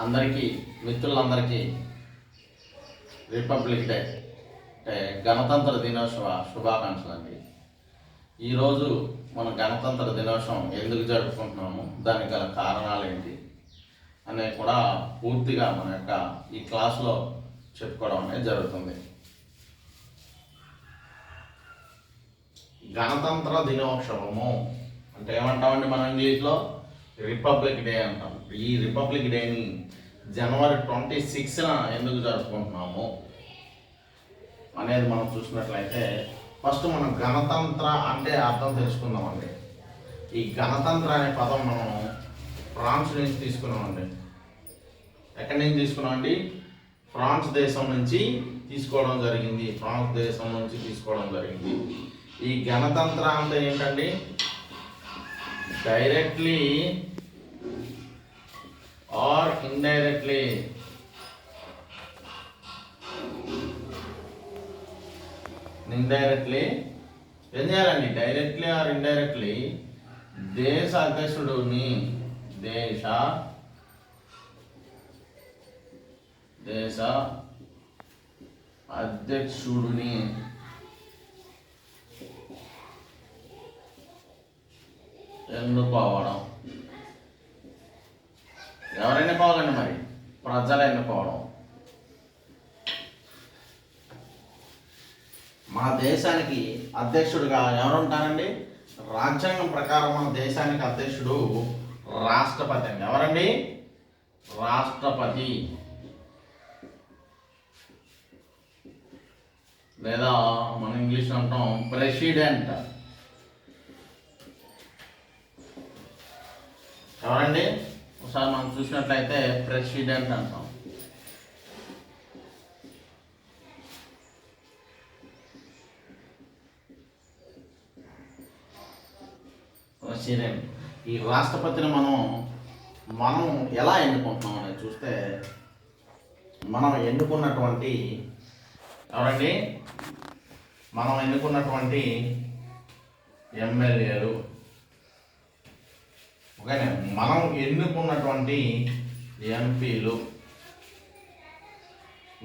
అందరికీ మిత్రులందరికీ republic day గణతంత్ర దినోత్సవ శుభాకాంక్షలు అండి. ఈరోజు మన గణతంత్ర దినోత్సవం ఎందుకు జరుపుకుంటున్నాము, దానికి గల కారణాలు ఏంటి అనేవి కూడా పూర్తిగా మన యొక్క ఈ క్లాస్లో చెప్పుకోవడం అనేది జరుగుతుంది. గణతంత్ర దినోత్సవము అంటే ఏమంటామండి మనం ఇంగ్లీష్లో? రిపబ్లిక్ డే అంటాం. ఈ రిపబ్లిక్ డేని జనవరి 26న ఎందుకు జరుపుకుంటున్నాము అనేది మనం చూసినట్లయితే ఫస్ట్ మనం గణతంత్ర అంటే అర్థం తెలుసుకుందామండి. ఈ గణతంత్ర అనే పదం మనం ఫ్రాన్స్ నుంచి తీసుకున్నామండి. ఎక్కడి నుంచి తీసుకున్నామండి? ఫ్రాన్స్ దేశం నుంచి తీసుకోవడం జరిగింది. ఈ గణతంత్ర అంటే ఏంటండి? డైరెక్ట్లీ ఆర్ ఇండైరెక్ట్లీ ఏం చేయాలండి? డైరెక్ట్లీ ఆర్ ఇండైరెక్ట్లీ దేశ అధ్యక్షుడిని ఎన్నుకోవడం. ఎవరు ఎన్నుకోవాలండి? మరి ప్రజలు ఎన్నుకోవడం. మన దేశానికి అధ్యక్షుడిగా ఎవరు ఉంటారండి? రాజ్యాంగం ప్రకారం మన దేశానికి అధ్యక్షుడు రాష్ట్రపతి అండి. ఎవరండి? రాష్ట్రపతి లేదా మన ఇంగ్లీష్ అంటాం ప్రెసిడెంట్. ఎవరండి? ఒకసారి మనం చూసినట్లయితే ప్రెసిడెంట్ అంటాం. ప్రెసిడెంట్. ఈ రాష్ట్రపతిని మనం ఎలా ఎన్నుకుంటున్నాం అనేది చూస్తే మనం ఎన్నుకున్నటువంటి ఎవరండి? మనం ఎన్నుకున్నటువంటి ఎమ్మెల్యేలు, ఓకేనా, మనం ఎన్నుకున్నటువంటి ఎంపీలు,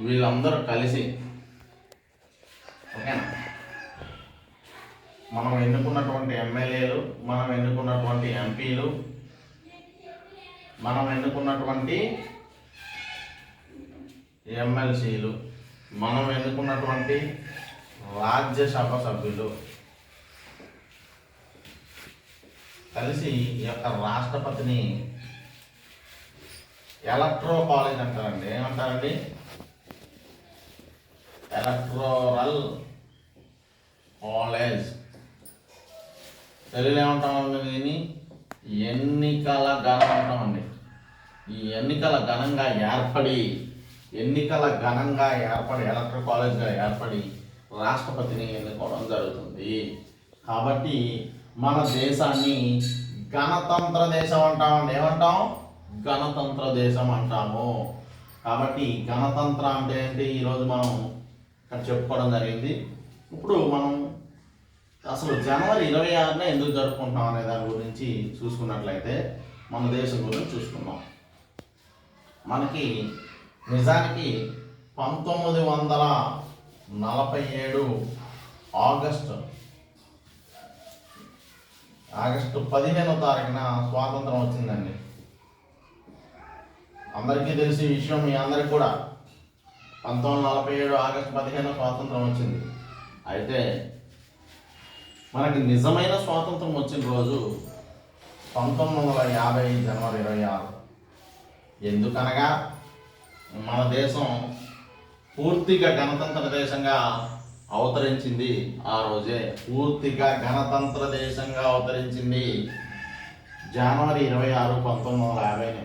వీళ్ళందరూ కలిసి, ఓకేనా, మనం ఎన్నుకున్నటువంటి ఎమ్మెల్యేలు, మనం ఎన్నుకున్నటువంటి ఎంపీలు, మనం ఎన్నుకున్నటువంటి ఎమ్మెల్సీలు, మనం ఎన్నుకున్నటువంటి రాజ్యసభ సభ్యులు కలిసి ఈ యొక్క రాష్ట్రపతిని ఎలక్ట్రో కాలేజ్ అంటారండి. ఏమంటారండి? Electoral college. తెలుగులో ఏమంటామండి? దీన్ని ఎన్నికల గణం అంటామండి. ఈ ఎన్నికల గణంగా ఏర్పడి ఎలక్ట్రో కాలేజ్గా ఏర్పడి రాష్ట్రపతిని ఎన్నుకోవడం జరుగుతుంది. కాబట్టి మన దేశాన్ని గణతంత్ర దేశం అంటామండి. ఏమంటాం? గణతంత్ర దేశం అంటాము. కాబట్టి గణతంత్ర అంటే ఏంటి ఈరోజు మనం ఇక్కడ చెప్పుకోవడం జరిగింది. ఇప్పుడు మనం అసలు జనవరి 26న ఎందుకు జరుపుకుంటాం అనే దాని గురించి చూసుకున్నట్లయితే మన దేశం గురించి చూసుకుందాం. మనకి నిజానికి 1947 ఆగస్టు 15వ తారీఖున స్వాతంత్రం వచ్చిందండి. అందరికీ తెలిసి విషయం, మీ అందరికి కూడా 1947 ఆగస్టు 15 స్వాతంత్రం వచ్చింది. అయితే మనకి నిజమైన స్వాతంత్రం వచ్చిన రోజు 1950 జనవరి 26. ఎందుకనగా మన దేశం పూర్తిగా గణతంత్ర దేశంగా అవతరించింది ఆ రోజే. పూర్తిగా గణతంత్ర దేశంగా అవతరించింది జనవరి 26, 1950.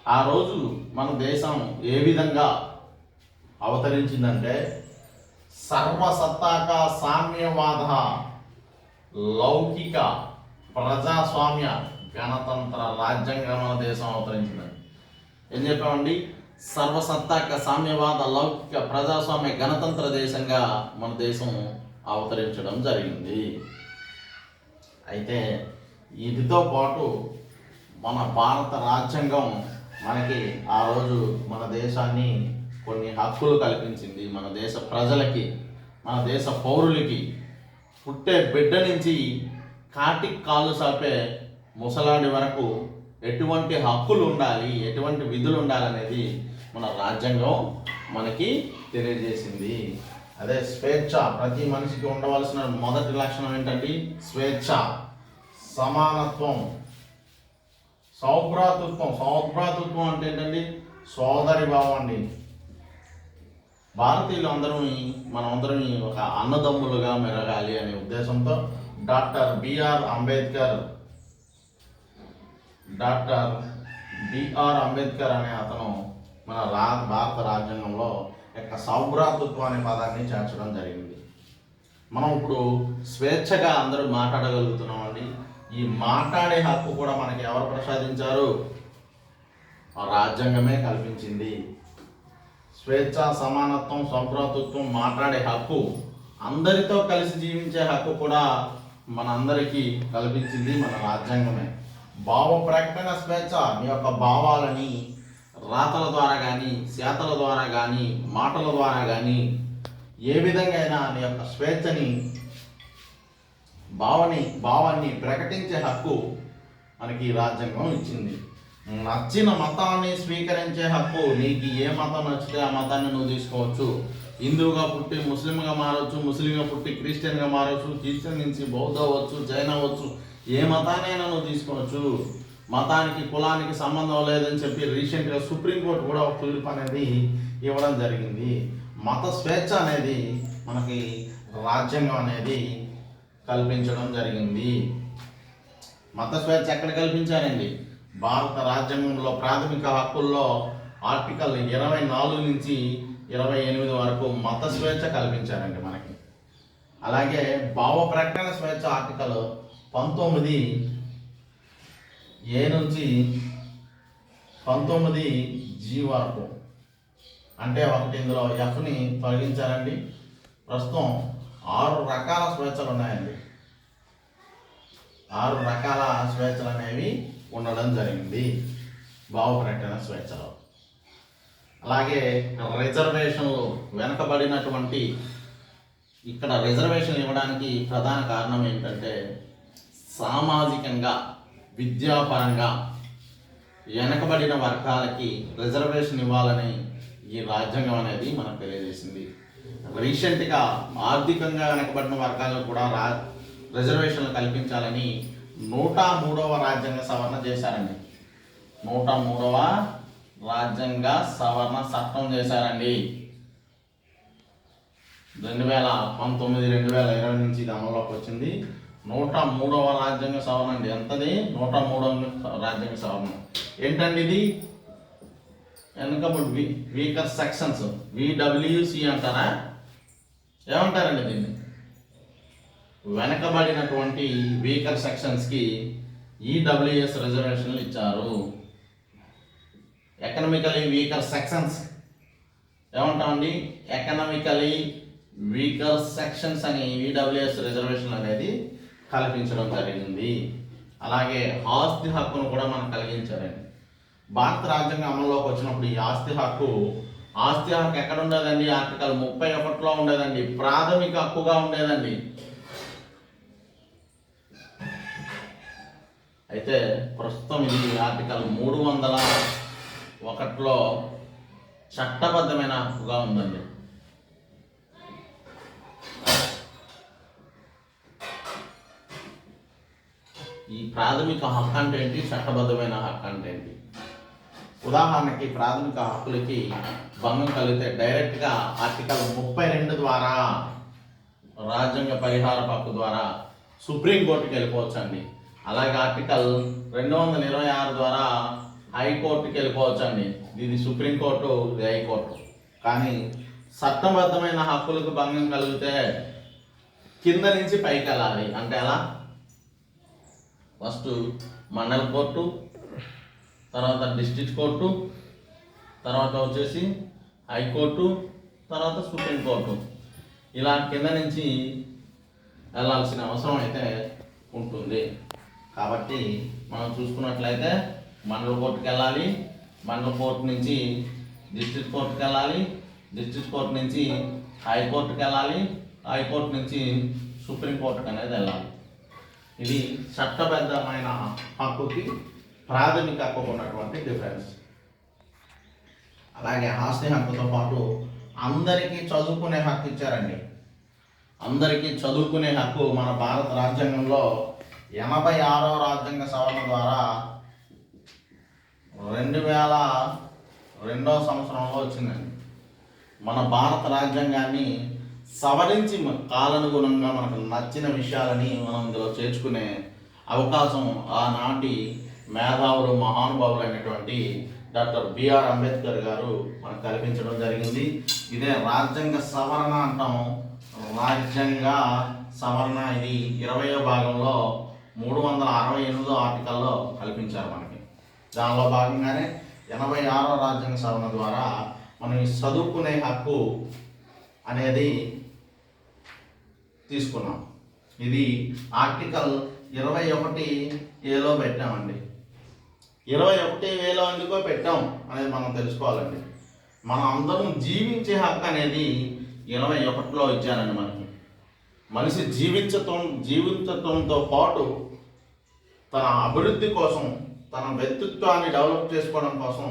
ఆ రోజు మన దేశం ఏ విధంగా అవతరించిందంటే సర్వసత్తాక సామ్యవాద లౌకిక ప్రజాస్వామ్య గణతంత్ర రాజ్యాంగంగా మన దేశం అవతరించిందండి. ఏం చెప్పామండి? సర్వసత్తాక సామ్యవాద లౌకిక ప్రజాస్వామ్య గణతంత్ర దేశంగా మన దేశం అవతరించడం జరిగింది. అయితే వీటితో పాటు మన భారత రాజ్యాంగం మనకి ఆ రోజు మన దేశాన్ని కొన్ని హక్కులు కల్పించింది. మన దేశ ప్రజలకి, మన దేశ పౌరులకి, పుట్టే బిడ్డ నుంచి కాటికి కాళ్ళు సాపే ముసలాడి వరకు ఎటువంటి హక్కులు ఉండాలి, ఎటువంటి విధులు ఉండాలనేది మన రాజ్యాంగం మనకి తెలియజేసింది. అదే స్వేచ్ఛ. ప్రతి మనిషికి ఉండవలసిన మొదటి లక్షణం ఏంటంటే స్వేచ్ఛ, సమానత్వం, సౌభ్రాతృత్వం. సౌభ్రాతృత్వం అంటే ఏంటండి? సోదరి భావం అండి. భారతీయులు మనమందరం ఒక అన్నదమ్ములుగా మెరగాలి అనే ఉద్దేశంతో డాక్టర్ బిఆర్ అంబేద్కర్ అనే అతను మన భారత రాజ్యాంగంలో యొక్క సౌభ్రాతృత్వం అనే పదాన్ని చేర్చడం జరిగింది. మనం ఇప్పుడు స్వేచ్ఛగా అందరూ మాట్లాడగలుగుతున్నామండి. ఈ మాట్లాడే హక్కు కూడా మనకి ఎవరు ప్రసాదించారు? ఆ రాజ్యాంగమే కల్పించింది. స్వేచ్ఛ, సమానత్వం, సౌభ్రాతృత్వం, మాట్లాడే హక్కు, అందరితో కలిసి జీవించే హక్కు కూడా మనందరికీ కల్పించింది మన రాజ్యాంగమే. భావ ప్రకటన స్వేచ్ఛ. మీ యొక్క భావాలని రాతల ద్వారా కానీ, చేతల ద్వారా కానీ, మాటల ద్వారా కానీ ఏ విధంగా అయినా నీ యొక్క స్వేచ్ఛని, భావాన్ని ప్రకటించే హక్కు మనకి రాజ్యాంగం ఇచ్చింది. నచ్చిన మతాన్ని స్వీకరించే హక్కు. నీకు ఏ మతం నచ్చితే ఆ మతాన్ని నువ్వు తీసుకోవచ్చు. హిందువుగా పుట్టి ముస్లింగా మారవచ్చు, ముస్లింగా పుట్టి క్రిస్టియన్గా మారవచ్చు, క్రిస్టియన్ నుంచి బౌద్ధ అవ్వచ్చు, జైన్ అవ్వచ్చు, ఏ మతాన్నైనా నువ్వు తీసుకోవచ్చు. మతానికి కులానికి సంబంధం లేదని చెప్పి రీసెంట్గా సుప్రీంకోర్టు కూడా ఒక తీర్పు అనేది ఇవ్వడం జరిగింది. మత స్వేచ్ఛ అనేది మనకి రాజ్యాంగం అనేది కల్పించడం జరిగింది. మత స్వేచ్ఛ ఎక్కడ కల్పించారండి? భారత రాజ్యాంగంలో ప్రాథమిక హక్కుల్లో ఆర్టికల్ 24 నుంచి 28 వరకు మత స్వేచ్ఛ కల్పించారండి మనకి. అలాగే భావ ప్రకటన స్వేచ్ఛ ఆర్టికల్ 19A నుంచి 19G వరకు. అంటే ఒకటి ఇందులో Fని తొలగించారండి. ప్రస్తుతం 6 రకాల స్వేచ్ఛలు ఉన్నాయండి. 6 రకాల స్వేచ్ఛలు అనేవి ఉండడం జరిగింది భావ ప్రకటన స్వేచ్ఛలో. అలాగే రిజర్వేషన్లు, వెనకబడినటువంటి, ఇక్కడ రిజర్వేషన్ ఇవ్వడానికి ప్రధాన కారణం ఏంటంటే సామాజికంగా, విద్యాపరంగా వెనకబడిన వర్గాలకి రిజర్వేషన్ ఇవ్వాలని ఈ రాజ్యాంగం అనేది మనకు తెలియజేసింది. రీసెంట్గా ఆర్థికంగా వెనకబడిన వర్గాలకు కూడా రిజర్వేషన్లు కల్పించాలని 103వ రాజ్యాంగ సవరణ చేశారండి. 103వ రాజ్యాంగ సవరణ చట్టం చేశారండి. 2019-2020 నుంచి ఇది అమల్లోకి వచ్చింది. 103వ రాజ్యాంగ సవరణ అండి. ఎంతది? 103వ రాజ్యాంగ సవరణ. ఏంటండి ఇది? వెనుకబడి వీకర్ సెక్షన్స్, VWC అంటారా? ఏమంటారండి దీన్ని? వెనకబడినటువంటి వీకర్ సెక్షన్స్కి EWS రిజర్వేషన్లు ఇచ్చారు. ఎకనామికలీ వీకర్ సెక్షన్స్ ఏమంటామండి? ఎకనామికలీ వీకర్ సెక్షన్స్ అని EWS రిజర్వేషన్ అనేది కల్పించడం జరిగింది. అలాగే ఆస్తి హక్కును కూడా మనం కలిగించారండి. భారత రాజ్యాంగం అమల్లోకి వచ్చినప్పుడు ఈ ఆస్తి హక్కు ఎక్కడ ఉండేదండి? ఆర్టికల్ 31లో ఉండేదండి. ప్రాథమిక హక్కుగా ఉండేదండి. అయితే ప్రస్తుతం ఇది ఆర్టికల్ 301లో చట్టబద్ధమైన హక్కుగా ఉందండి. ఈ ప్రాథమిక హక్కు అంటే ఏంటి, చట్టబద్ధమైన హక్కు అంటే ఏంటి? ఉదాహరణకి ప్రాథమిక హక్కులకి భంగం కలిగితే డైరెక్ట్గా ఆర్టికల్ 32 ద్వారా, రాజ్యాంగ పరిహార హక్కు ద్వారా సుప్రీంకోర్టుకి వెళ్ళిపోవచ్చండి. అలాగే ఆర్టికల్ 226 ద్వారా హైకోర్టుకి వెళ్ళిపోవచ్చండి. ఇది సుప్రీంకోర్టు, ఇది హైకోర్టు. కానీ చట్టబద్ధమైన హక్కులకు భంగం కలిగితే కింద నుంచి పైకి వెళ్ళాలి. అంటే ఎలా? ఫస్ట్ మండల కోర్టు, తర్వాత డిస్ట్రిక్ట్ కోర్టు, తర్వాత వచ్చేసి హైకోర్టు, తర్వాత సుప్రీంకోర్టు. ఇలా కింద నుంచి వెళ్ళాల్సిన అవసరం అయితే ఉంటుంది. కాబట్టి మనం చూసుకున్నట్లయితే మండల కోర్టుకి వెళ్ళాలి, మండల కోర్టు నుంచి డిస్ట్రిక్ట్ కోర్టుకి వెళ్ళాలి, డిస్ట్రిక్ట్ కోర్టు నుంచి హైకోర్టుకి వెళ్ళాలి, హైకోర్టు నుంచి సుప్రీంకోర్టుకి అనేది వెళ్ళాలి. ఇది చట్టబద్ధమైన హక్కుకి ప్రాథమిక హక్కుకు ఉన్నటువంటి డిఫరెన్స్. అలాగే ఆస్తి హక్కుతో పాటు అందరికీ చదువుకునే హక్కు ఇచ్చారండి. అందరికీ చదువుకునే హక్కు మన భారత రాజ్యాంగంలో 86వ రాజ్యాంగ సవరణ ద్వారా 2002వ సంవత్సరంలో వచ్చిందండి. మన భారత రాజ్యాంగాన్ని సవరించి కాలానుగుణంగా మనకు నచ్చిన విషయాలని మనం ఇందులో చేర్చుకునే అవకాశం ఆనాటి మేధావులు మహానుభావులు అయినటువంటి డాక్టర్ బిఆర్ అంబేద్కర్ గారు మనకు కల్పించడం జరిగింది. ఇదే రాజ్యాంగ సవరణ అంటాం. రాజ్యాంగ సవరణ ఇది 20వ భాగంలో 368వ ఆర్టికల్లో కల్పించారు మనకి. దానిలో భాగంగానే 86వ రాజ్యాంగ సవరణ ద్వారా మనం ఈ చదువుకునే హక్కు అనేది తీసుకున్నాం. ఇది ఆర్టికల్ 21A పెట్టామండి. 21A ఎందుకో పెట్టాం అనేది మనం తెలుసుకోవాలండి. మనం అందరం జీవించే హక్కు అనేది 21లో ఇచ్చారండి మనకి. మనిషి జీవించడంతో పాటు తన అభివృద్ధి కోసం, తన వ్యక్తిత్వాన్ని డెవలప్ చేసుకోవడం కోసం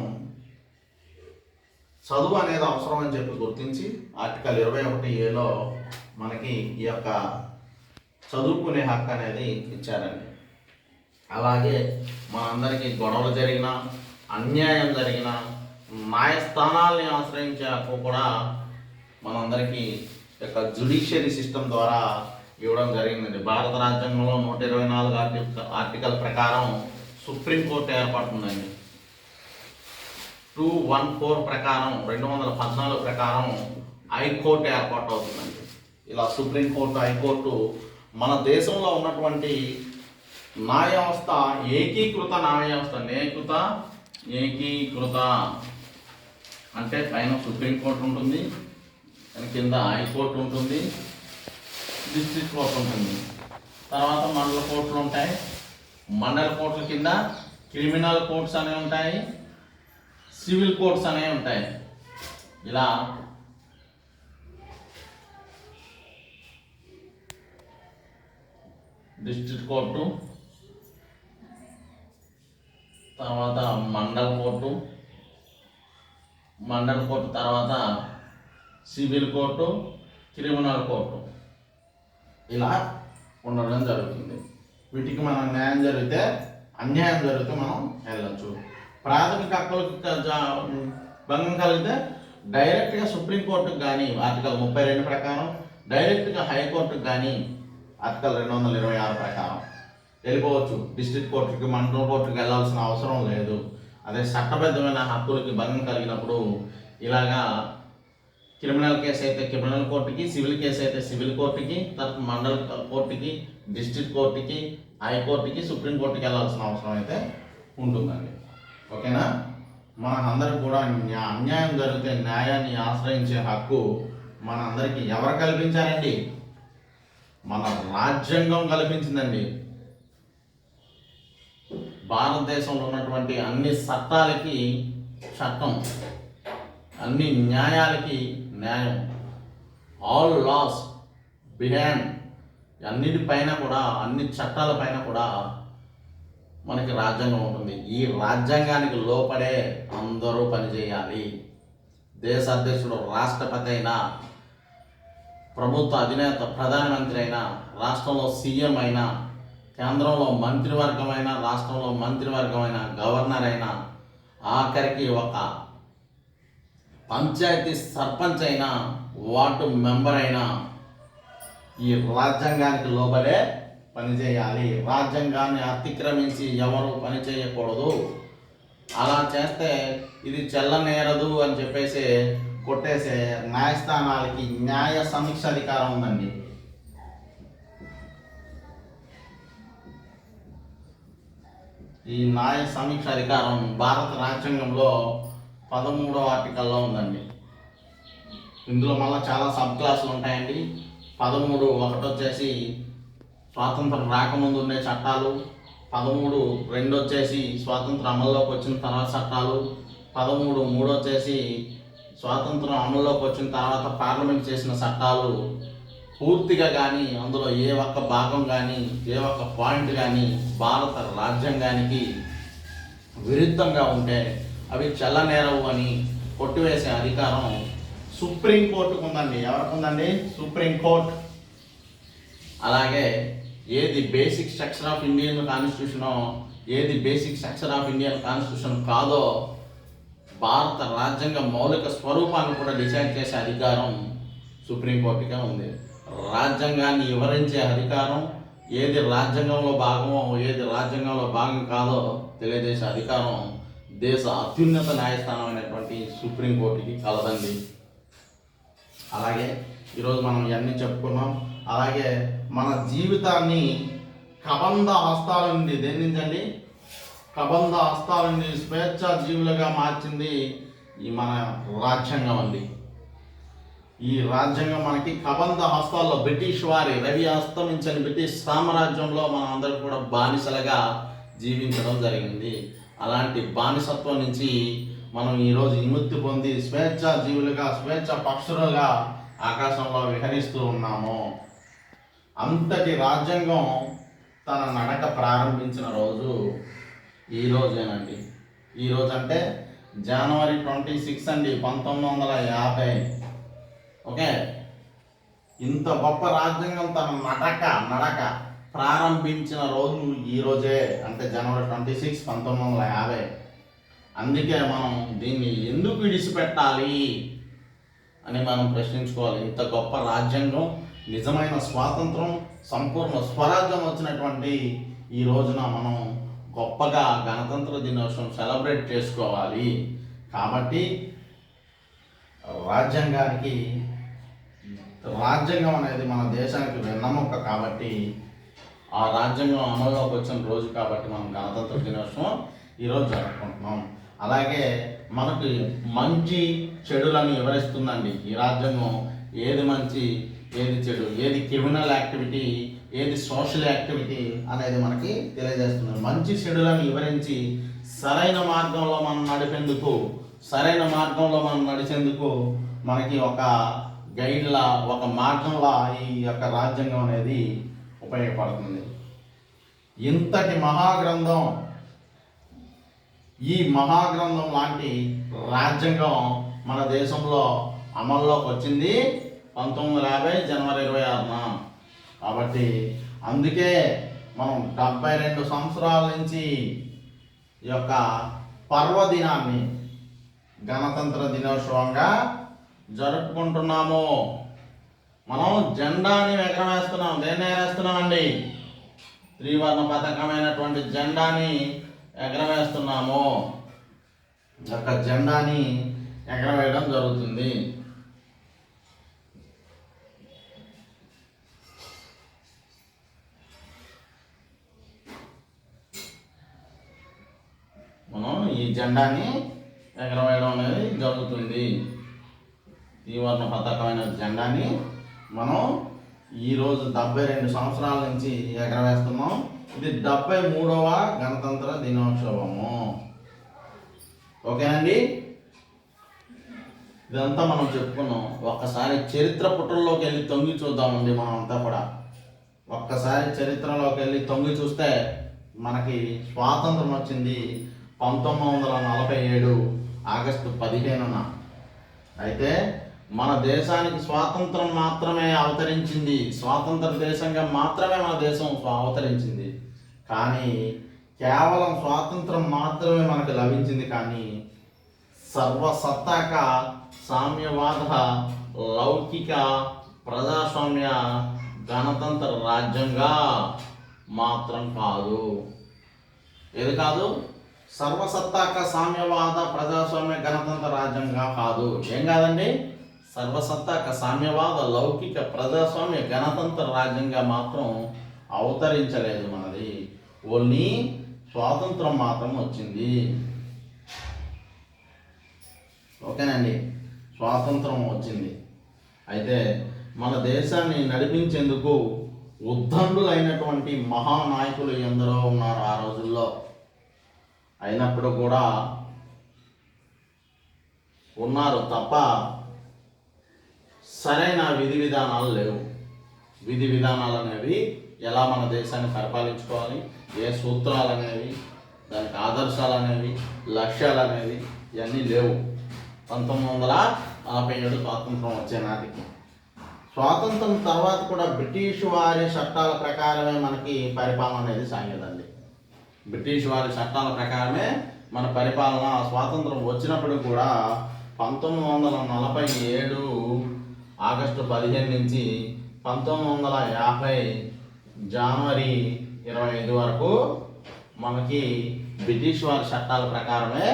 చదువు అనేది అవసరం అని చెప్పి గుర్తించి ఆర్టికల్ 21Aలో మనకి ఈ యొక్క చదువుకునే హక్కు అనేది ఇచ్చారండి. అలాగే మనందరికీ గొడవలు జరిగినా, అన్యాయం జరిగినా న్యాయస్థానాల్ని ఆశ్రయించే హక్కు కూడా మనందరికీ యొక్క జ్యుడిషియరీ సిస్టమ్ ద్వారా ఇవ్వడం జరిగిందండి. భారత రాజ్యాంగంలో 124 ఆర్టికల్ ప్రకారం సుప్రీంకోర్టు ఏర్పడుతుందండి. 214 ప్రకారం 214 ప్రకారం హైకోర్టు ఏర్పాటు అవుతుందండి. ఇలా సుప్రీంకోర్టు, హైకోర్టు మన దేశంలో ఉన్నటువంటి న్యాయ వ్యవస్థ ఏకీకృత న్యాయ వ్యవస్థ. ఏకీకృత అంటే పైన సుప్రీంకోర్టు ఉంటుంది, కింద హైకోర్టు ఉంటుంది, డిస్ట్రిక్ట్ కోర్టు ఉంటుంది, తర్వాత మండల కోర్టులు ఉంటాయి. మండల కోర్టుల కింద క్రిమినల్ కోర్ట్స్ అనేవి ఉంటాయి, సివిల్ కోర్ట్స్ అనేవి ఉంటాయి. ఇలా డిస్ట్రిక్ట్ కోర్టు, తర్వాత మండల కోర్టు తర్వాత సివిల్ కోర్టు, క్రిమినల్ కోర్టు ఇలా ఉండడం జరుగుతుంది. వీటికి మనం న్యాయం జరిగితే, అన్యాయం జరిగితే మనం వెళ్ళచ్చు. ప్రాథమిక హక్కులకు భంగం కలిగితే డైరెక్ట్గా సుప్రీంకోర్టుకు కానీ ఆర్టికల్ 32 ప్రకారం, డైరెక్ట్గా హైకోర్టుకు కానీ ఆర్టికల్ 226 ప్రకారం వెళ్ళిపోవచ్చు. డిస్ట్రిక్ట్ కోర్టుకి, మండల కోర్టుకి వెళ్ళాల్సిన అవసరం లేదు. అదే చట్టబద్ధమైన హక్కులకి భంగం కలిగినప్పుడు ఇలాగా క్రిమినల్ కేసు అయితే క్రిమినల్ కోర్టుకి, సివిల్ కేసు అయితే సివిల్ కోర్టుకి, తర్వాత మండల కోర్టుకి, డిస్ట్రిక్ట్ కోర్టుకి, హైకోర్టుకి, సుప్రీంకోర్టుకి వెళ్ళాల్సిన అవసరం అయితే ఉంటుందండి. ఓకేనా? మనందరికి కూడా అన్యాయం జరిగితే న్యాయాన్ని ఆశ్రయించే హక్కు మనందరికీ ఎవరు కల్పించారండి? మన రాజ్యాంగం కల్పించిందండి. భారతదేశంలో ఉన్నటువంటి అన్ని చట్టాలకి చట్టం, అన్ని న్యాయాలకి న్యాయం. ఆల్ లాస్ బిహైండ్, అన్నిటిపైన కూడా, అన్ని చట్టాల పైన కూడా మనకి రాజ్యాంగం ఉంటుంది. ఈ రాజ్యాంగానికి లోపడే అందరూ పనిచేయాలి. దేశ అధ్యక్షుడు రాష్ట్రపతి అయినా, ప్రభుత్వ అధినేత ప్రధానమంత్రి అయినా, రాష్ట్రంలో సీఎం అయినా, కేంద్రంలో మంత్రివర్గం అయినా, రాష్ట్రంలో మంత్రివర్గం అయినా, గవర్నర్ అయినా, ఆఖరికి ఒక పంచాయతీ సర్పంచ్ అయినా, వార్డు మెంబర్ అయినా ఈ రాజ్యాంగానికి లోబడే పనిచేయాలి. రాజ్యాంగాన్ని అతిక్రమించి ఎవరు పని చేయకూడదు. అలా చేస్తే ఇది చెల్లనేరదు అని చెప్పేసి కొట్టేసే న్యాయస్థానాలకి న్యాయ సమీక్ష అధికారం ఉందండి. ఈ న్యాయ సమీక్ష అధికారం భారత రాజ్యాంగంలో 13వ ఆర్టికల్లో ఉందండి. ఇందులో మళ్ళీ చాలా సబ్ క్లాసులు ఉంటాయండి. 13 ఒకటి వచ్చేసి స్వాతంత్రం రాకముందు ఉండే చట్టాలు, 13 2 వచ్చేసి స్వాతంత్రం అమల్లోకి వచ్చిన తర్వాత చట్టాలు, 13(3) వచ్చేసి స్వాతంత్రం అమల్లోకి వచ్చిన తర్వాత పార్లమెంట్ చేసిన చట్టాలు పూర్తిగా కానీ అందులో ఏ ఒక్క భాగం కానీ ఏ ఒక్క పాయింట్ కానీ భారత రాజ్యాంగానికి విరుద్ధంగా ఉంటే అవి చెల్లనేరవు అని కొట్టివేసే అధికారం సుప్రీంకోర్టుకు ఉందండి. ఎవరికి ఉందండి? సుప్రీంకోర్టు. అలాగే ఏది బేసిక్ స్ట్రక్చర్ ఆఫ్ ఇండియన్ కాన్స్టిట్యూషనో, ఏది basic structure of Indian constitution కాదో భారత రాజ్యాంగ మౌలిక స్వరూపాన్ని కూడా డిసైడ్ చేసే అధికారం సుప్రీంకోర్టుగా ఉంది. రాజ్యాంగాన్ని వివరించే అధికారం, ఏది రాజ్యాంగంలో భాగమో ఏది రాజ్యాంగంలో భాగం కాదో తెలియజేసే అధికారం దేశ అత్యున్నత న్యాయస్థానమైనటువంటి సుప్రీంకోర్టుకి కలదండి. అలాగే ఈరోజు మనం ఇవన్నీ చెప్పుకున్నాం. అలాగే మన జీవితాన్ని కబంధ హస్తాల నుండి, దేని నుంచి అండి? కబంధ హస్తాల నుండి స్వేచ్ఛా జీవులుగా మార్చింది ఈ మన రాజ్యాంగం అండి. ఈ రాజ్యాంగం మనకి కబంధ హస్తాల్లో బ్రిటిష్ వారి రవి అస్తమించని బ్రిటిష్ సామ్రాజ్యంలో మనం అందరూ కూడా బానిసలుగా జీవించడం జరిగింది. అలాంటి బానిసత్వం నుంచి మనం ఈరోజు విముక్తి పొంది స్వేచ్ఛా జీవులుగా, స్వేచ్ఛ పక్షులుగా ఆకాశంలో విహరిస్తూ ఉన్నాము. అంతటి రాజ్యాంగం తన నడక ప్రారంభించిన రోజు ఈ రోజేనండి. ఈరోజు అంటే జనవరి 26 అండి, 1950. ఓకే, ఇంత గొప్ప రాజ్యాంగం తన నడక ప్రారంభించిన రోజు ఈరోజే, అంటే జనవరి 26, 1950. అందుకే మనం దీన్ని ఎందుకు విడిచిపెట్టాలి అని మనం ప్రశ్నించుకోవాలి. ఇంత గొప్ప రాజ్యాంగం, నిజమైన స్వాతంత్రం, సంపూర్ణ స్వరాజ్యం వచ్చినటువంటి ఈ రోజున మనం గొప్పగా గణతంత్ర దినోత్సవం సెలబ్రేట్ చేసుకోవాలి. కాబట్టి రాజ్యాంగం అనేది మన దేశానికి వెన్నెముక కాబట్టి, ఆ రాజ్యాంగం అమల్లోకి వచ్చిన రోజు కాబట్టి మనం గణతంత్ర దినోత్సవం ఈరోజు జరుపుకుంటున్నాం. అలాగే మనకి మంచి చెడులను వివరిస్తుందండి ఈ రాజ్యాంగం. ఏది మంచి, ఏది చెడు, ఏది క్రిమినల్ యాక్టివిటీ, ఏది సోషల్ యాక్టివిటీ అనేది మనకి తెలియజేస్తుంది. మంచి చెడులను వివరించి సరైన మార్గంలో మనం నడిచేందుకు మనకి ఒక గైడ్లా, ఒక మార్గంలా ఈ యొక్క రాజ్యాంగం అనేది ఉపయోగపడుతుంది. ఇంతటి మహాగ్రంథం, ఈ మహాగ్రంథం లాంటి రాజ్యాంగం మన దేశంలో అమల్లోకి వచ్చింది 1950 జనవరి 26న. కాబట్టి అందుకే మనం 72 సంవత్సరాల నుంచి ఈ యొక్క పర్వదినాన్ని గణతంత్ర దినోత్సవంగా జరుపుకుంటున్నాము. మనం జెండాని ఎగరవేస్తున్నాం. దేన్ని ఎగరేస్తున్నామండి? త్రివర్ణ పతాకమైనటువంటి జెండాని ఎగరవేస్తున్నాము. యొక్క జెండాని ఎగరవేయడం జరుగుతుంది. మనం ఈ జెండాని ఎగరవేయడం అనేది జరుగుతుంది. త్రివర్ణ పతాకమైన జెండాని మనం ఈరోజు 72 సంవత్సరాల నుంచి ఎగరవేస్తున్నాం. ఇది 73వ గణతంత్ర దినోత్సవము. ఓకేనండి, ఇదంతా మనం చెప్పుకున్నాం. ఒక్కసారి చరిత్ర పుటల్లోకి వెళ్ళి తొంగి చూద్దామండి. మనం అంతా కూడా ఒక్కసారి చరిత్రలోకి వెళ్ళి తొంగి చూస్తే మనకి స్వాతంత్రం వచ్చింది 1947 ఆగస్టు 15న. అయితే మన దేశానికి స్వాతంత్రం మాత్రమే అవతరించింది, స్వాతంత్ర దేశంగా మాత్రమే మన దేశం అవతరించింది. కానీ కేవలం స్వాతంత్రం మాత్రమే మనకు లభించింది. కానీ సర్వసత్తాక సామ్యవాద లౌకిక ప్రజాస్వామ్య గణతంత్ర రాజ్యంగా మాత్రం కాదు. ఏది కాదు? సర్వసత్తాక సామ్యవాద ప్రజాస్వామ్య గణతంత్ర రాజ్యంగా కాదు. ఏం కాదండి? సర్వసత్తాక సామ్యవాద లౌకిక ప్రజాస్వామ్య గణతంత్ర రాజ్యంగా మాత్రం అవతరించలేదు మనది. ఓన్లీ స్వాతంత్రం మాత్రం వచ్చింది. ఓకేనండి, స్వాతంత్రం వచ్చింది. అయితే మన దేశాన్ని నడిపించేందుకు ఉద్దండులైనటువంటి మహానాయకులు ఎందరో ఉన్నారు ఆ రోజుల్లో. అయినప్పుడు కూడా ఉన్నారు తప్ప సరైన విధి విధానాలు లేవు. విధి విధానాలు అనేవి ఎలా మన దేశాన్ని పరిపాలించుకోవాలి, ఏ సూత్రాలు అనేవి, దానికి ఆదర్శాలు అనేవి, లక్ష్యాలు అనేవి ఇవన్నీ లేవు. 1947 స్వాతంత్రం వచ్చే నాటికి. స్వాతంత్రం తర్వాత కూడా బ్రిటిష్ వారి చట్టాల ప్రకారమే మనకి పరిపాలన అనేది సాగేదండి. బ్రిటిష్ వారి చట్టాల ప్రకారమే మన పరిపాలన స్వాతంత్రం వచ్చినప్పుడు కూడా 1947 ఆగస్టు 15 నుంచి 1950 జనవరి 25 వరకు మనకి బ్రిటిష్ వారి చట్టాల ప్రకారమే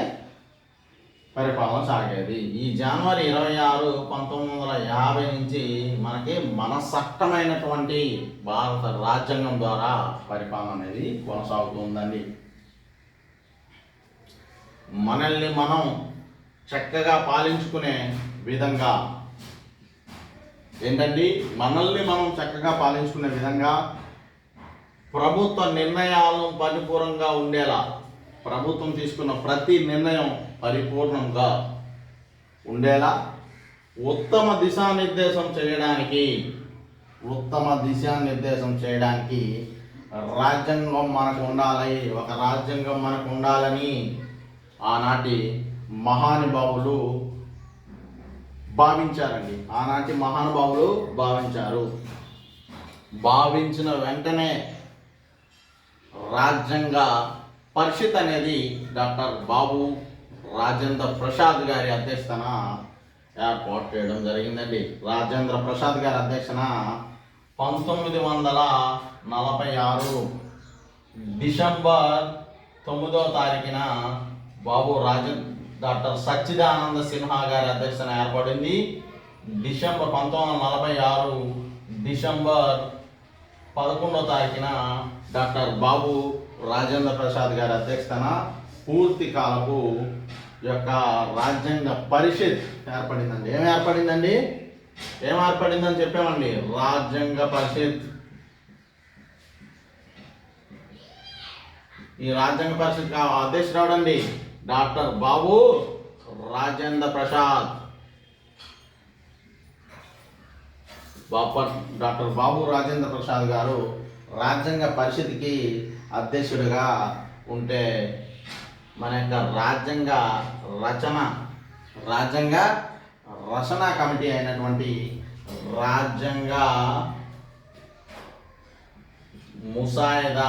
పరిపాలన సాగేది. ఈ జనవరి 26, 1950 నుంచి మనకి మనసట్టమైనటువంటి భారత రాజ్యాంగం ద్వారా పరిపాలన అనేది కొనసాగుతుందండి. మనల్ని మనం చక్కగా పాలించుకునే విధంగా ఏంటండి, మనల్ని మనం చక్కగా పాలించుకునే విధంగా ప్రభుత్వ నిర్ణయాలను పరిపూర్ణంగా ఉండేలా, ప్రభుత్వం తీసుకున్న ప్రతి నిర్ణయం పరిపూర్ణంగా ఉండేలా ఉత్తమ దిశానిర్దేశం చేయడానికి రాజ్యాంగం మనకు ఉండాలి, ఒక రాజ్యాంగం మనకు ఉండాలని ఆనాటి మహానుభావులు భావించారండి. భావించిన వెంటనే రాజ్యాంగ పరిషత్ అనేది డాక్టర్ బాబు రాజేంద్ర ప్రసాద్ గారి అధ్యక్షతన ఏర్పాటు చేయడం జరిగిందండి. రాజేంద్ర ప్రసాద్ గారి అధ్యక్షన 1946 డిసెంబర్ 9వ తారీఖున డాక్టర్ సచ్చిదానంద సిన్హా గారి అధ్యక్షతన ఏర్పడింది. 1946 డిసెంబర్ 11వ తారీఖున డాక్టర్ బాబు రాజేంద్ర ప్రసాద్ గారి అధ్యక్షతన పూర్తి కాలపు యొక్క రాజ్యాంగ పరిషత్ ఏర్పడిందండి. ఏం ఏర్పడిందని చెప్పామండి, రాజ్యాంగ పరిషత్. ఈ రాజ్యాంగ పరిషత్ అధ్యక్షుడు అవడండి డాక్టర్ బాబు రాజేంద్ర ప్రసాద్. డాక్టర్ బాబు రాజేంద్ర ప్రసాద్ గారు రాజ్యాంగ పరిషత్కి అధ్యక్షుడిగా ఉంటే మన యొక్క రాజ్యాంగ రచన కమిటీ అయినటువంటి రాజ్యాంగ ముసాయిదా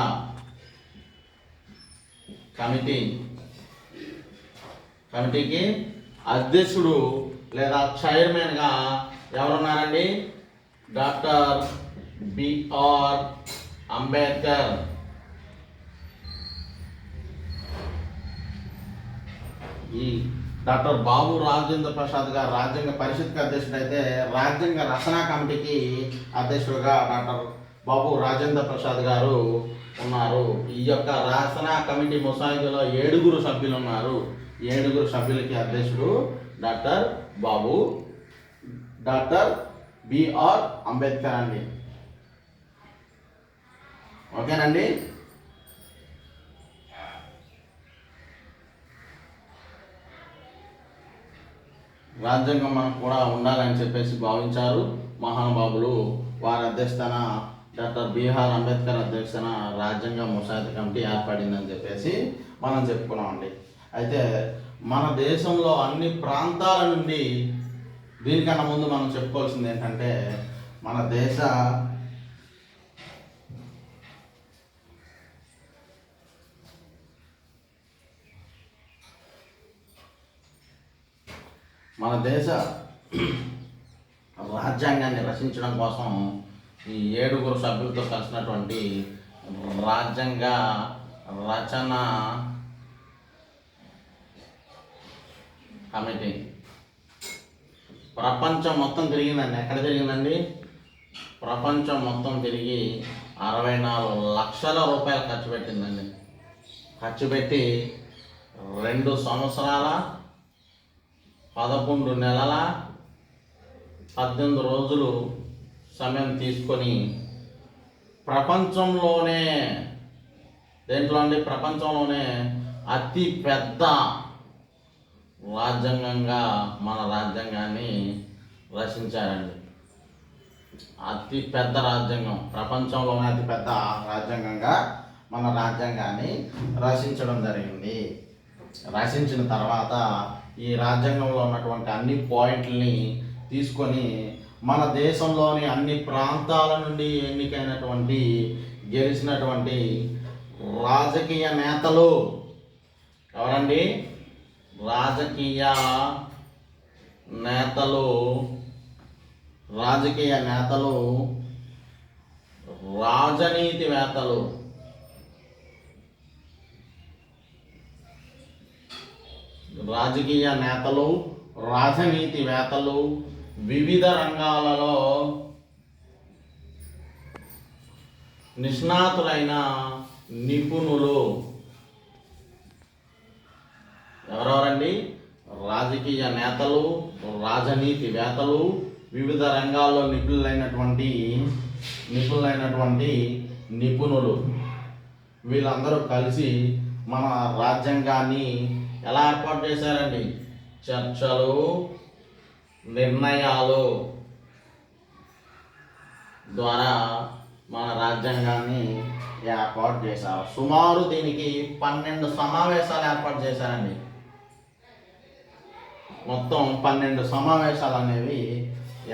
కమిటీకి అధ్యక్షుడు లేదా చైర్మన్గా ఎవరున్నారండి, డాక్టర్ బిఆర్ అంబేద్కర్. ఈ డాక్టర్ బాబు రాజేంద్ర ప్రసాద్ గారు రాజ్యాంగ పరిషత్కి అధ్యక్షుడు అయితే, రాజ్యాంగ రచనా కమిటీకి అధ్యక్షుడుగా డాక్టర్ బాబు రాజేంద్ర ప్రసాద్ గారు ఉన్నారు. ఈ యొక్క రచనా కమిటీ ముసాయిదాలో 7 సభ్యులు ఉన్నారు. 7 సభ్యులకి అధ్యక్షుడు డాక్టర్ బిఆర్ అంబేద్కర్ అండి. ఓకేనండి. రాజ్యాంగం మనకు కూడా ఉండాలని చెప్పేసి భావించారు మహానుభావులు. వారి అధ్యక్షతన డాక్టర్ బిఆర్ అంబేద్కర్ అధ్యక్షతన రాజ్యాంగ ముసాయిదా కమిటీ ఏర్పడిందని చెప్పేసి మనం చెప్పుకున్నామండి. అయితే మన దేశంలో అన్ని ప్రాంతాల నుండి, దీనికన్నా ముందు మనం చెప్పుకోవాల్సింది ఏంటంటే, మన దేశ రాజ్యాంగాన్ని రచించడం కోసం ఈ 7 సభ్యులతో కలిసినటువంటి రాజ్యాంగ రచన కమిటీ ప్రపంచం మొత్తం తిరిగిందండి. ఎక్కడ తిరిగిందండి? ప్రపంచం మొత్తం తిరిగి 64 లక్షల రూపాయలు ఖర్చు పెట్టిందండి. ఖర్చు పెట్టి 2 సంవత్సరాల 11 నెలల 18 రోజులు సమయం తీసుకొని ప్రపంచంలోనే అతి పెద్ద రాజ్యాంగంగా మన రాజ్యాంగాన్ని రచించారండి. అతి పెద్ద రాజ్యాంగం, ప్రపంచంలోనే అతి పెద్ద రాజ్యాంగంగా మన రాజ్యాంగాన్ని రచించడం జరిగింది. రచించిన తర్వాత ఈ రాజ్యాంగంలో ఉన్నటువంటి అన్ని పాయింట్లని తీసుకొని మన దేశంలోని అన్ని ప్రాంతాల నుండి ఎన్నికైనటువంటి గెలిచినటువంటి రాజకీయ నేతలు ఎవరండి? రాజకీయ నేతలు, రాజనీతివేత్తలు, రాజకీయ నేతలు, రాజనీతివేత్తలు, వివిధ రంగాలలో నిష్ణాతులైన నిపుణులు. ఎవరెవరండి? రాజకీయ నేతలు, రాజనీతివేత్తలు, వివిధ రంగాల్లో నిపుణులైనటువంటి నిపుణులు. వీళ్ళందరూ కలిసి మన రాజ్యాంగాన్ని ఎలా ఏర్పాటు చేశారండి? చర్చలు, నిర్ణయాలు ద్వారా మన రాజ్యాంగాన్ని ఏర్పాటు చేశారు. సుమారు దీనికి 12 సమావేశాలు ఏర్పాటు చేశారండి. మొత్తం 12 సమావేశాలు అనేవి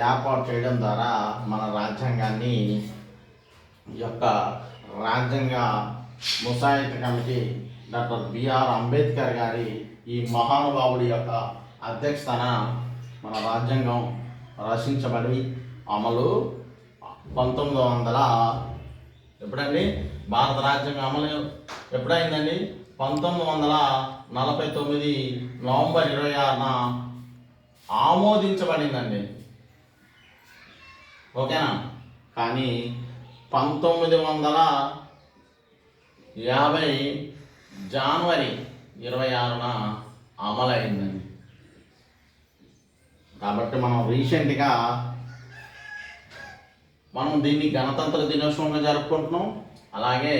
ఏర్పాటు చేయడం ద్వారా మన రాజ్యాంగాన్ని రాజ్యాంగ ముసాయిదా కమిటీ డాక్టర్ బిఆర్ అంబేద్కర్ గారి ఈ మహానుభావుడి యొక్క అధ్యక్షతన మన రాజ్యాంగం రచించబడి అమలు 1900 ఎప్పుడండి? భారత రాజ్యాంగం అమలు ఎప్పుడైందండి? 1949 నవంబర్ 26న ఆమోదించబడిందండి. ఓకేనా? కానీ 1950 జనవరి 26న అమలైందండి. కాబట్టి మనం రీసెంట్గా దీన్ని గణతంత్ర దినోత్సవంగా జరుపుకుంటున్నాం. అలాగే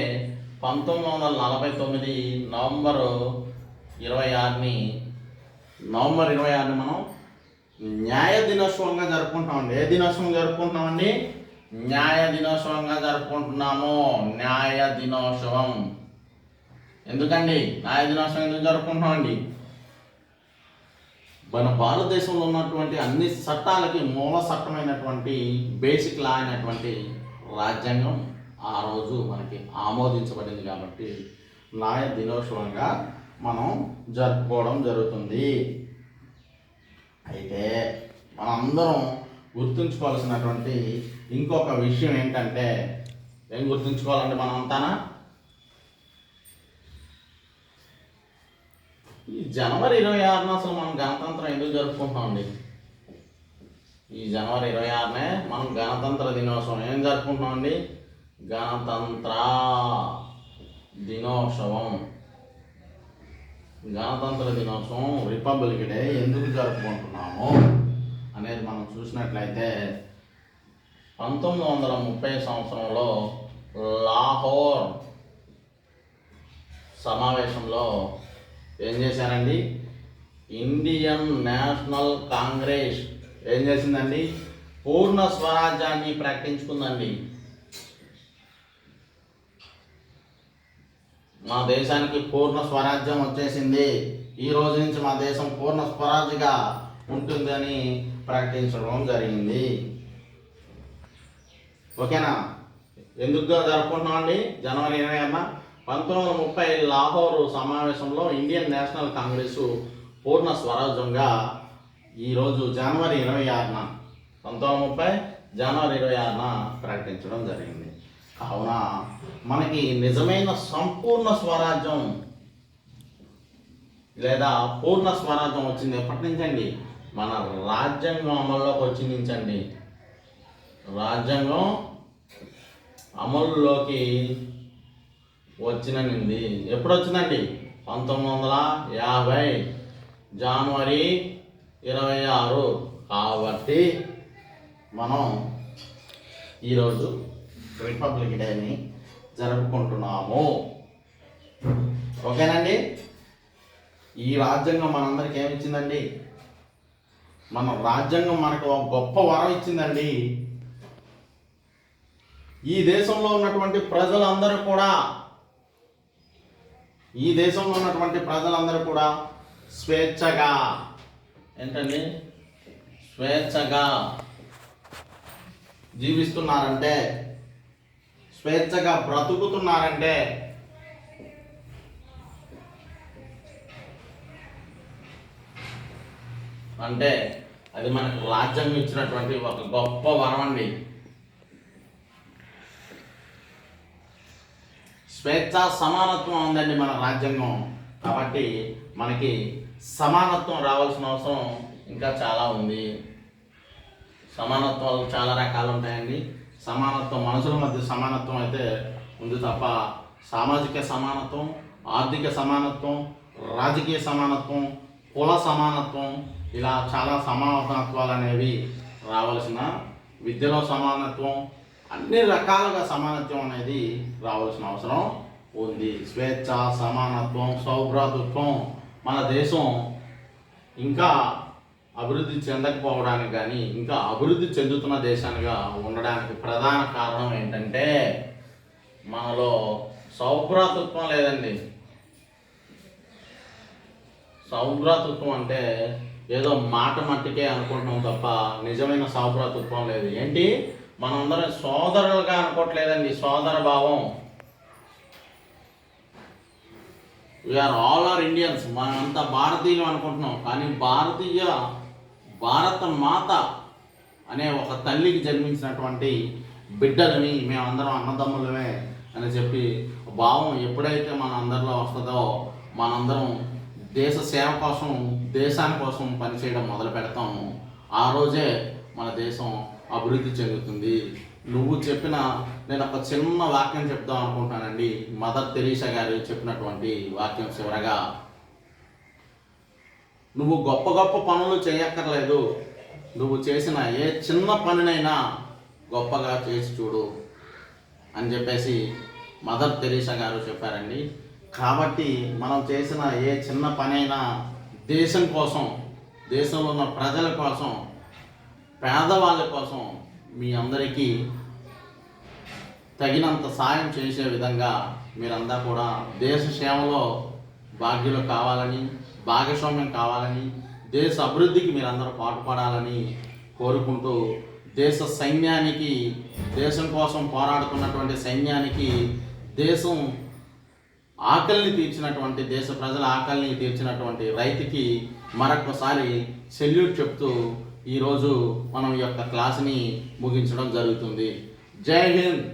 1949 నవంబర్ 26ని మనం న్యాయ దినోత్సవంగా జరుపుకుంటామండి. ఏ దినోత్సవం జరుపుకుంటున్నామండి? న్యాయ దినోత్సవంగా జరుపుకుంటున్నాము. న్యాయ దినోత్సవం ఎందుకండి? న్యాయ దినోత్సవం ఎందుకు జరుపుకుంటున్నామండి? మన భారతదేశంలో ఉన్నటువంటి అన్ని చట్టాలకి మూల చట్టమైనటువంటి బేసిక్ లా అయినటువంటి రాజ్యాంగం ఆ రోజు మనకి ఆమోదించబడింది. కాబట్టి న్యాయ దినోత్సవంగా మనం జరుపుకోవడం జరుగుతుంది. అయితే మనందరం గుర్తుంచుకోవాల్సినటువంటి ఇంకొక విషయం ఏంటంటే, ఏం గుర్తుంచుకోవాలంటే మనం అంతానా ఈ జనవరి 26న అసలు మనం గణతంత్రం ఎందుకు జరుపుకుంటున్నామండి? ఈ జనవరి 26నే మనం గణతంత్ర దినోత్సవం ఏం జరుపుకుంటున్నామండి? గణతంత్ర దినోత్సవం. గణతంత్ర దినోత్సవం, రిపబ్లిక్ డే ఎందుకు జరుపుకుంటున్నాము అనేది మనం చూసినట్లయితే 1930 సంవత్సరంలో లాహోర్ సమావేశంలో ఏం చేశారండి? ఇండియన్ నేషనల్ కాంగ్రెస్ ఏం చేసిందండి? పూర్ణ స్వరాజ్యాన్ని ప్రకటించుకుందండి. మా దేశానికి పూర్ణ స్వరాజ్యం వచ్చేసింది, ఈ రోజు నుంచి మా దేశం పూర్ణ స్వరాజ్యగా ఉంటుందని ప్రకటించడం జరిగింది. ఓకేనా? ఎందుకు జరుపుకుంటున్నామండి జనవరి 26న? 1930 లాహోర్ సమావేశంలో ఇండియన్ నేషనల్ కాంగ్రెస్ పూర్ణ స్వరాజ్యంగా ఈరోజు జనవరి 26న 1930 జనవరి 26న ప్రకటించడం జరిగింది. కావున మనకి నిజమైన సంపూర్ణ స్వరాజ్యం లేదా పూర్ణ స్వరాజ్యం వచ్చింది ఎప్పటి నుంచి అండి? మన రాజ్యాంగం అమల్లోకి వచ్చి నుంచండి. రాజ్యాంగం అమలులోకి వచ్చినండి. ఎప్పుడు వచ్చిందండి? 1950 జనవరి 26. కాబట్టి మనం ఈరోజు రిపబ్లిక్ డేని జరుపుకుంటున్నాము. ఓకేనండి? ఈ రాజ్యాంగం మనందరికి ఏమిచ్చిందండి? మన రాజ్యాంగం మనకు ఒక గొప్ప వరం ఇచ్చిందండి. ఈ దేశంలో ఉన్నటువంటి ప్రజలందరూ కూడా స్వేచ్ఛగా ఏంటండి స్వేచ్ఛగా జీవిస్తున్నారంటే, స్వేచ్ఛగా బ్రతుకుతున్నారంటే అంటే అది మనకు రాజ్యాంగం ఇచ్చినటువంటి ఒక గొప్ప వరం అండి. స్వేచ్ఛ సమానత్వం ఉందండి మన రాజ్యాంగం. కాబట్టి మనకి సమానత్వం రావాల్సిన అవసరం ఇంకా చాలా ఉంది. సమానత్వాలు చాలా రకాలు ఉంటాయండి. సమానత్వం మనుషుల మధ్య సమానత్వం అయితే ఉంది తప్ప సామాజిక సమానత్వం, ఆర్థిక సమానత్వం, రాజకీయ సమానత్వం, కుల సమానత్వం, ఇలా చాలా సమానత్వాలు అనేవి రావాల్సిన, విద్యలో సమానత్వం, అన్ని రకాలుగా సమానత్వం అనేది రావాల్సిన అవసరం ఉంది. స్వేచ్ఛ, సమానత్వం, సౌభ్రాతృత్వం మన దేశం ఇంకా అభివృద్ధి చెందకపోవడానికి కానీ ఇంకా అభివృద్ధి చెందుతున్న దేశానిగా ఉండడానికి ప్రధాన కారణం ఏంటంటే మనలో సౌభ్రాతృత్వం లేదండి. సౌభ్రాతృత్వం అంటే ఏదో మాట మట్టికే అనుకుంటున్నాం తప్ప నిజమైన సౌభ్రాతృత్వం లేదు. ఏంటి, మనందరం సోదరులుగా అనుకోవట్లేదండి. సోదర భావం, వీఆర్ ఆల్ ఆర్ ఇండియన్స్, మనంతా భారతీయులు అనుకుంటున్నాం. కానీ భారత మాత అనే ఒక తల్లికి జన్మించినటువంటి బిడ్డలని మేమందరం అన్నదమ్ములమే అని చెప్పి భావం ఎప్పుడైతే మన అందరిలో వస్తుందో మనందరం దేశ సేవ కోసం, దేశాని కోసం పనిచేయడం మొదలు పెడతాము. ఆ రోజే మన దేశం అభివృద్ధి చెందుతుంది. నువ్వు చెప్పిన, నేను ఒక చిన్న వాక్యం చెప్దాం అనుకుంటానండి. మదర్ తెరీసా గారు చెప్పినటువంటి వాక్యం చివరగా, నువ్వు గొప్ప గొప్ప పనులు చేయక్కర్లేదు, నువ్వు చేసిన ఏ చిన్న పనినైనా గొప్పగా చేసి చూడు అని చెప్పేసి మదర్ తెరీసా గారు చెప్పారండి. కాబట్టి మనం చేసిన ఏ చిన్న పనైనా దేశం కోసం, దేశంలో ఉన్న ప్రజల కోసం, పేదవాళ్ళ కోసం మీ అందరికీ తగినంత సాయం చేసే విధంగా మీరంతా కూడా దేశ సేవలో భాగ్యులు కావాలని, భాగస్వామ్యం కావాలని, దేశ అభివృద్ధికి మీరందరూ పాటుపడాలని కోరుకుంటూ, దేశ సైన్యానికి, దేశం కోసం పోరాడుతున్నటువంటి సైన్యానికి, దేశం ఆకలిని తీర్చినటువంటి, దేశ ప్రజల ఆకలిని తీర్చినటువంటి రైతుకి మరొకసారి సెల్యూట్ చెప్తూ ఈరోజు మనం ఈ యొక్క క్లాస్ని ముగించడం జరుగుతుంది. జై హింద్.